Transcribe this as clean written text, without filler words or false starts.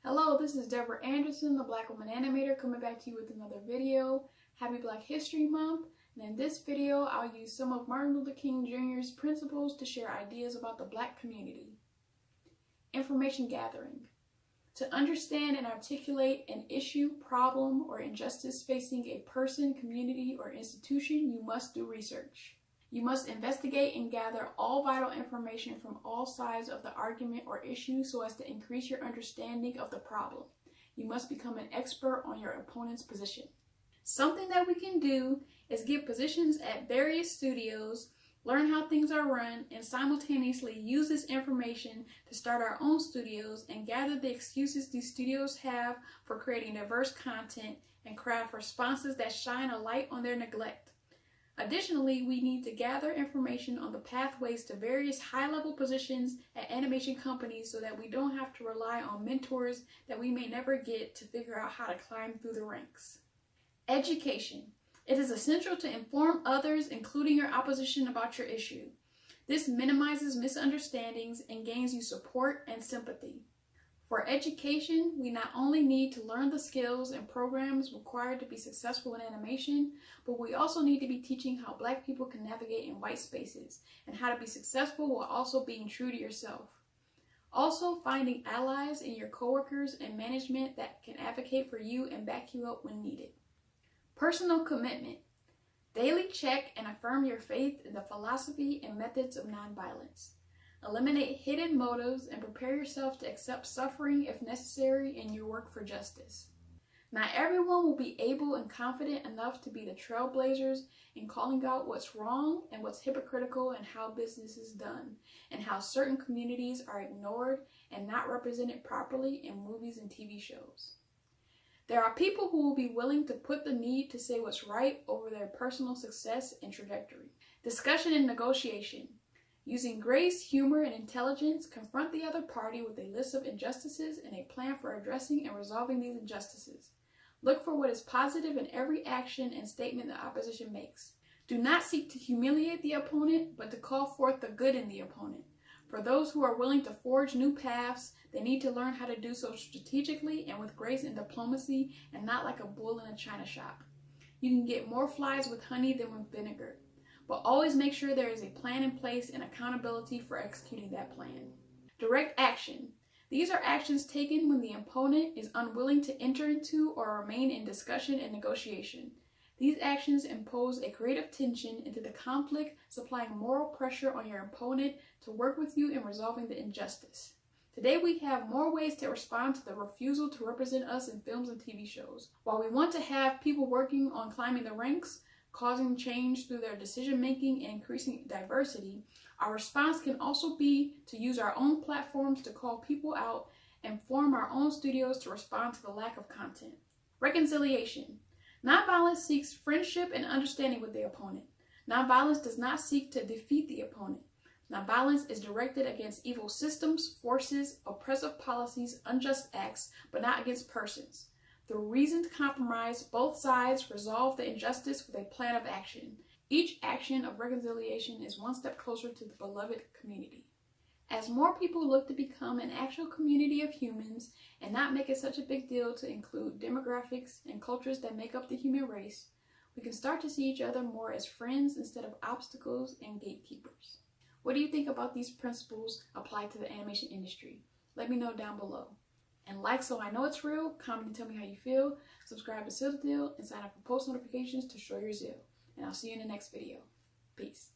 Hello, this is Deborah Anderson, the Black Woman Animator, coming back to you with another video. Happy Black History Month, and in this video I'll use some of Martin Luther King Jr.'s principles to share ideas about the Black community. Information gathering. To understand and articulate an issue, problem, or injustice facing a person, community, or institution, you must do research. You must investigate and gather all vital information from all sides of the argument or issue so as to increase your understanding of the problem. You must become an expert on your opponent's position. Something that we can do is get positions at various studios, learn how things are run, and simultaneously use this information to start our own studios and gather the excuses these studios have for creating diverse content and craft responses that shine a light on their neglect. Additionally, we need to gather information on the pathways to various high-level positions at animation companies so that we don't have to rely on mentors that we may never get to figure out how to climb through the ranks. Education. It is essential to inform others, including your opposition, about your issue. This minimizes misunderstandings and gains you support and sympathy. For education, we not only need to learn the skills and programs required to be successful in animation, but we also need to be teaching how Black people can navigate in white spaces and how to be successful while also being true to yourself. Also, finding allies in your coworkers and management that can advocate for you and back you up when needed. Personal commitment. Daily check and affirm your faith in the philosophy and methods of nonviolence. Eliminate hidden motives and prepare yourself to accept suffering if necessary in your work for justice. Not everyone will be able and confident enough to be the trailblazers in calling out what's wrong and what's hypocritical in how business is done, and how certain communities are ignored and not represented properly in movies and TV shows. There are people who will be willing to put the need to say what's right over their personal success and trajectory. Discussion and negotiation. Using grace, humor, and intelligence, confront the other party with a list of injustices and a plan for addressing and resolving these injustices. Look for what is positive in every action and statement the opposition makes. Do not seek to humiliate the opponent, but to call forth the good in the opponent. For those who are willing to forge new paths, they need to learn how to do so strategically and with grace and diplomacy, and not like a bull in a china shop. You can get more flies with honey than with vinegar. But always make sure there is a plan in place and accountability for executing that plan. Direct action. These are actions taken when the opponent is unwilling to enter into or remain in discussion and negotiation. These actions impose a creative tension into the conflict, supplying moral pressure on your opponent to work with you in resolving the injustice. Today we have more ways to respond to the refusal to represent us in films and TV shows. While we want to have people working on climbing the ranks, causing change through their decision-making and increasing diversity, our response can also be to use our own platforms to call people out and form our own studios to respond to the lack of content. Reconciliation. Nonviolence seeks friendship and understanding with the opponent. Nonviolence does not seek to defeat the opponent. Nonviolence is directed against evil systems, forces, oppressive policies, unjust acts, but not against persons. Through reasoned compromise, both sides resolve the injustice with a plan of action. Each action of reconciliation is one step closer to the beloved community. As more people look to become an actual community of humans and not make it such a big deal to include demographics and cultures that make up the human race, we can start to see each other more as friends instead of obstacles and gatekeepers. What do you think about these principles applied to the animation industry? Let me know down below. And like so I know it's real, comment and tell me how you feel, subscribe to Seal the Deal, and sign up for post notifications to show your zeal. And I'll see you in the next video. Peace.